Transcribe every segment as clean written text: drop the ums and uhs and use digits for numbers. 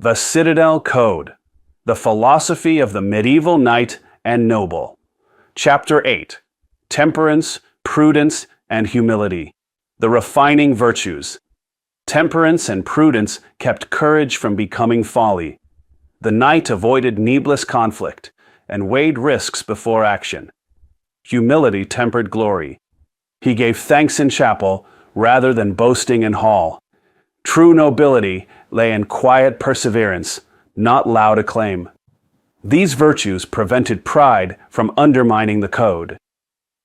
The Citadel Code, the philosophy of the medieval knight and noble. Chapter 8, Temperance, Prudence, and Humility, the refining virtues. Temperance and prudence kept courage from becoming folly. The knight avoided needless conflict and weighed risks before action. Humility tempered glory. He gave thanks in chapel rather than boasting in hall. True nobility lay in quiet perseverance, not loud acclaim. These virtues prevented pride from undermining the code.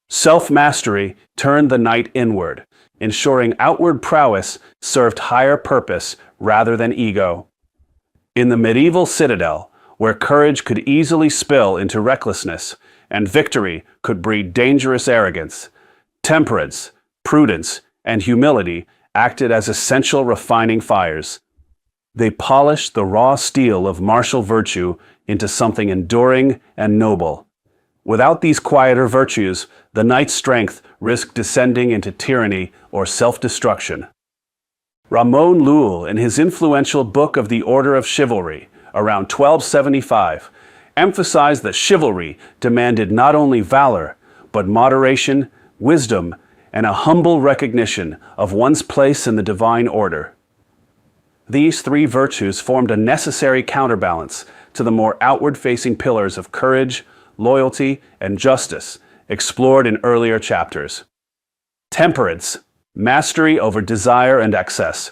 Self-mastery turned the knight inward, ensuring outward prowess served higher purpose rather than ego. In the medieval citadel, where courage could easily spill into recklessness and victory could breed dangerous arrogance, temperance, prudence, and humility acted as essential refining fires. They polished the raw steel of martial virtue into something enduring and noble. Without these quieter virtues, the knight's strength risked descending into tyranny or self-destruction. Ramon Llull, in his influential book of the Order of Chivalry, around 1275, emphasized that chivalry demanded not only valor, but moderation, wisdom, and a humble recognition of one's place in the divine order. These three virtues formed a necessary counterbalance to the more outward-facing pillars of courage, loyalty, and justice explored in earlier chapters. Temperance, mastery over desire and excess.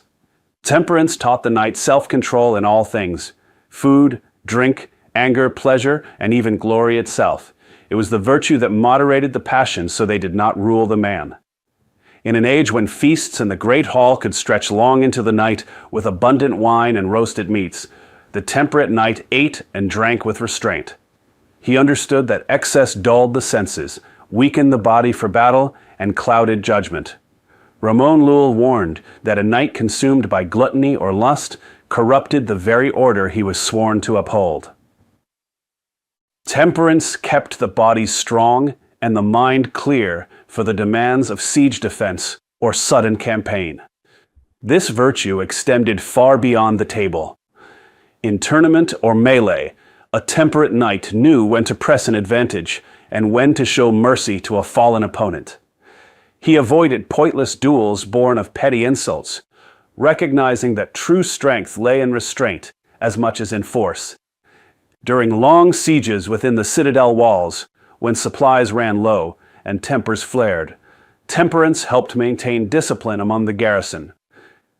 Temperance taught the knight self-control in all things: food, drink, anger, pleasure, and even glory itself. It was the virtue that moderated the passions so they did not rule the man. In an age when feasts in the great hall could stretch long into the night with abundant wine and roasted meats, the temperate knight ate and drank with restraint. He understood that excess dulled the senses, weakened the body for battle, and clouded judgment. Ramon Llull warned that a knight consumed by gluttony or lust corrupted the very order he was sworn to uphold. Temperance kept the body strong and the mind clear for the demands of siege defense or sudden campaign. This virtue extended far beyond the table. In tournament or melee, a temperate knight knew when to press an advantage and when to show mercy to a fallen opponent. He avoided pointless duels born of petty insults, recognizing that true strength lay in restraint as much as in force. During long sieges within the citadel walls, when supplies ran low and tempers flared, temperance helped maintain discipline among the garrison.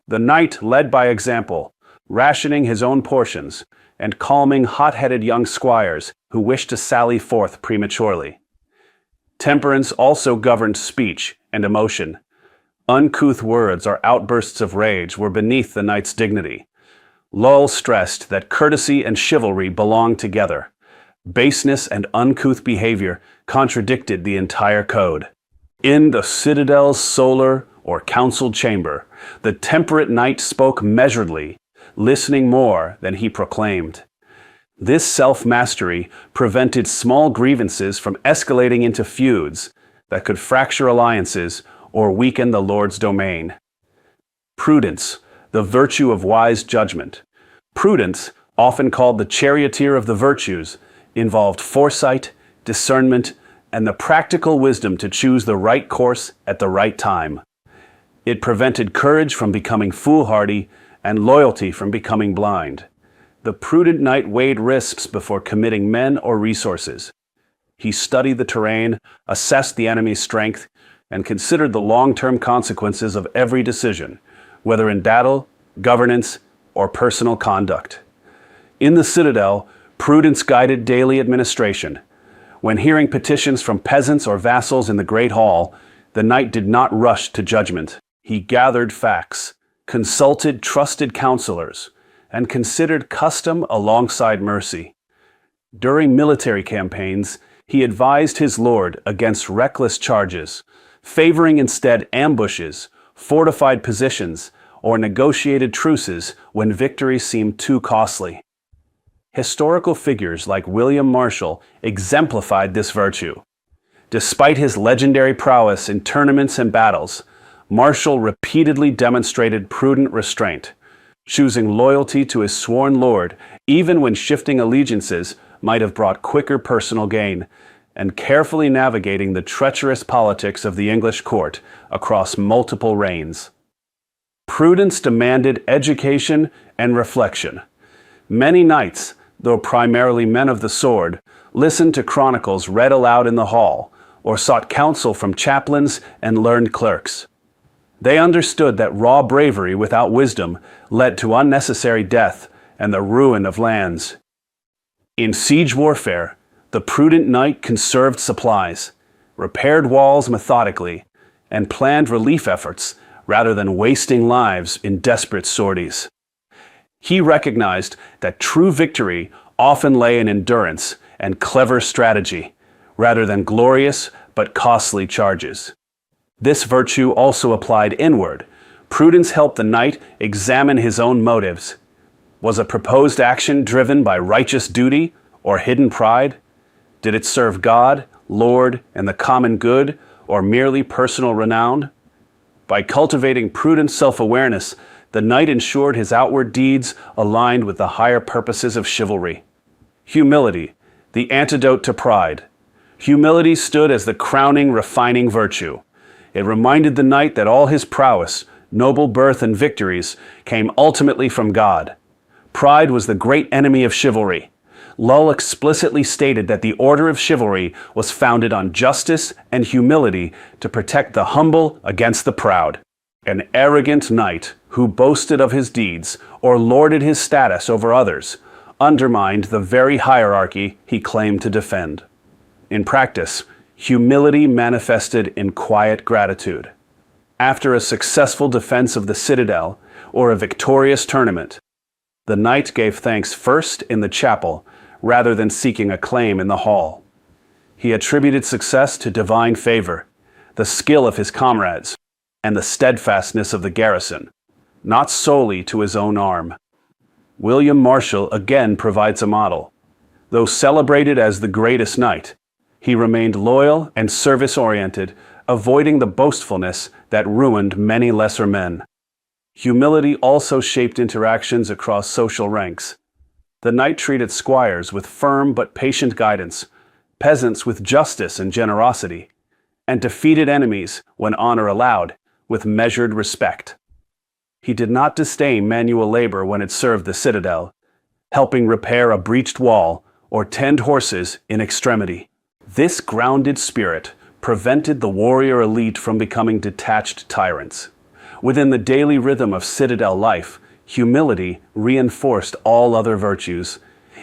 The knight led by example, rationing his own portions and calming hot-headed young squires who wished to sally forth prematurely. Temperance also governed speech and emotion. Uncouth words or outbursts of rage were beneath the knight's dignity. Llull stressed that courtesy and chivalry belonged together. Baseness and uncouth behavior contradicted the entire code. In the citadel's solar or council chamber, the temperate knight spoke measuredly, listening more than he proclaimed. This self-mastery prevented small grievances from escalating into feuds that could fracture alliances or weaken the lord's domain. Prudence, the virtue of wise judgment. Prudence, often called the charioteer of the virtues, involved foresight, discernment, and the practical wisdom to choose the right course at the right time. It prevented courage from becoming foolhardy and loyalty from becoming blind. The prudent knight weighed risks before committing men or resources. He studied the terrain, assessed the enemy's strength, and considered the long-term consequences of every decision, whether in battle, governance, or personal conduct. In the citadel, prudence guided daily administration. When hearing petitions from peasants or vassals in the great hall, the knight did not rush to judgment. He gathered facts, consulted trusted counselors, and considered custom alongside mercy. During military campaigns, he advised his lord against reckless charges, favoring instead ambushes, fortified positions, or negotiated truces when victory seemed too costly. Historical figures like William Marshall exemplified this virtue. Despite his legendary prowess in tournaments and battles, Marshall repeatedly demonstrated prudent restraint, choosing loyalty to his sworn lord, even when shifting allegiances might have brought quicker personal gain, and carefully navigating the treacherous politics of the English court across multiple reigns. Prudence demanded education and reflection. Many knights, though primarily men of the sword, listened to chronicles read aloud in the hall, or sought counsel from chaplains and learned clerks. They understood that raw bravery without wisdom led to unnecessary death and the ruin of lands. In siege warfare, the prudent knight conserved supplies, repaired walls methodically, and planned relief efforts rather than wasting lives in desperate sorties. He recognized that true victory often lay in endurance and clever strategy, rather than glorious but costly charges. This virtue also applied inward. Prudence helped the knight examine his own motives. Was a proposed action driven by righteous duty or hidden pride? Did it serve God, Lord, and the common good, or merely personal renown? By cultivating prudent self-awareness, the knight ensured his outward deeds aligned with the higher purposes of chivalry. Humility, the antidote to pride. Humility stood as the crowning, refining virtue. It reminded the knight that all his prowess, noble birth, and victories came ultimately from God. Pride was the great enemy of chivalry. Lull explicitly stated that the order of chivalry was founded on justice and humility to protect the humble against the proud. An arrogant knight who boasted of his deeds or lorded his status over others undermined the very hierarchy he claimed to defend. In practice, humility manifested in quiet gratitude. After a successful defense of the Citadel or a victorious tournament, the knight gave thanks first in the chapel rather than seeking acclaim in the hall. He attributed success to divine favor, the skill of his comrades, and the steadfastness of the garrison, not solely to his own arm. William Marshall again provides a model. Though celebrated as the greatest knight, he remained loyal and service-oriented, avoiding the boastfulness that ruined many lesser men. Humility also shaped interactions across social ranks. The knight treated squires with firm but patient guidance, peasants with justice and generosity, and defeated enemies, when honor allowed, with measured respect. He did not disdain manual labor when it served the citadel, helping repair a breached wall or tend horses in extremity. This grounded spirit prevented the warrior elite from becoming detached tyrants. Within the daily rhythm of citadel life, humility reinforced all other virtues.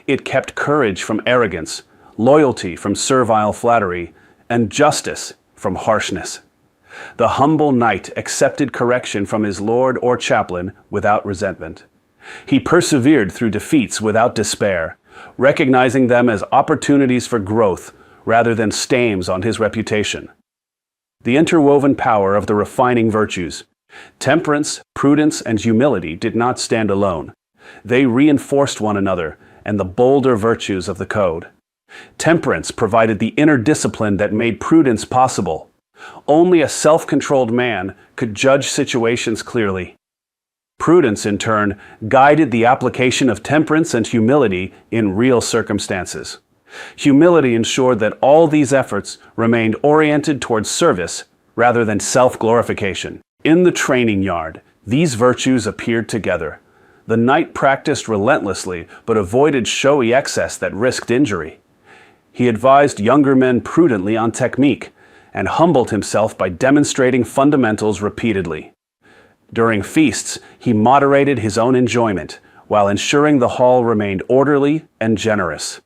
It kept courage from arrogance, loyalty from servile flattery, and justice from harshness. The humble knight accepted correction from his lord or chaplain without resentment. He persevered through defeats without despair, recognizing them as opportunities for growth rather than stains on his reputation. The interwoven power of the refining virtues, temperance, prudence, and humility, did not stand alone. They reinforced one another and the bolder virtues of the code. Temperance provided the inner discipline that made prudence possible. Only a self-controlled man could judge situations clearly. Prudence, in turn, guided the application of temperance and humility in real circumstances. Humility ensured that all these efforts remained oriented towards service rather than self-glorification. In the training yard, these virtues appeared together. The knight practiced relentlessly but avoided showy excess that risked injury. He advised younger men prudently on technique and humbled himself by demonstrating fundamentals repeatedly. During feasts, he moderated his own enjoyment while ensuring the hall remained orderly and generous.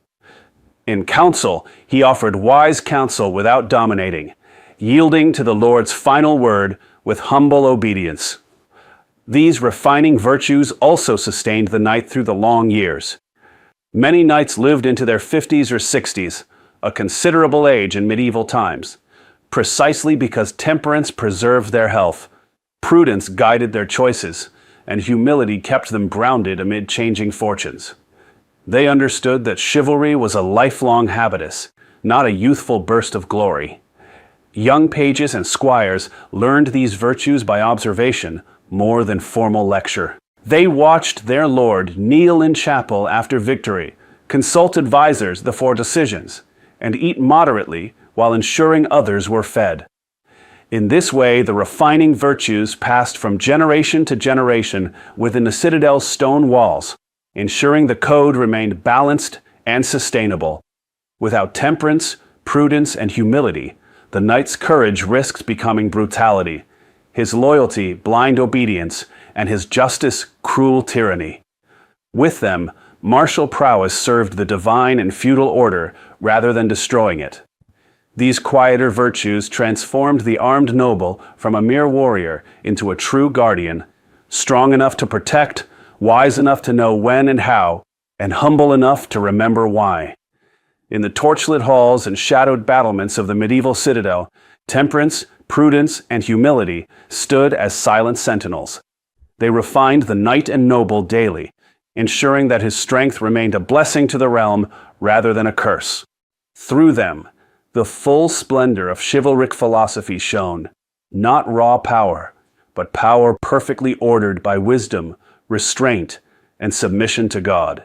In council, he offered wise counsel without dominating, yielding to the Lord's final word with humble obedience. These refining virtues also sustained the knight through the long years. Many knights lived into their 50s or 60s, a considerable age in medieval times, precisely because temperance preserved their health, prudence guided their choices, and humility kept them grounded amid changing fortunes. They understood that chivalry was a lifelong habitus, not a youthful burst of glory. Young pages and squires learned these virtues by observation more than formal lecture. They watched their lord kneel in chapel after victory, consult advisors before decisions, and eat moderately while ensuring others were fed. In this way, the refining virtues passed from generation to generation within the Citadel's stone walls, ensuring the code remained balanced and sustainable. Without temperance, prudence, and humility, the knight's courage risks becoming brutality, his loyalty blind obedience, and his justice cruel tyranny. With them, martial prowess served the divine and feudal order rather than destroying it. These quieter virtues transformed the armed noble from a mere warrior into a true guardian, strong enough to protect, wise enough to know when and how, and humble enough to remember why. In the torchlit halls and shadowed battlements of the medieval citadel, temperance, prudence, and humility stood as silent sentinels. They refined the knight and noble daily, ensuring that his strength remained a blessing to the realm rather than a curse. Through them, the full splendor of chivalric philosophy shone, not raw power, but power perfectly ordered by wisdom, restraint, and submission to God.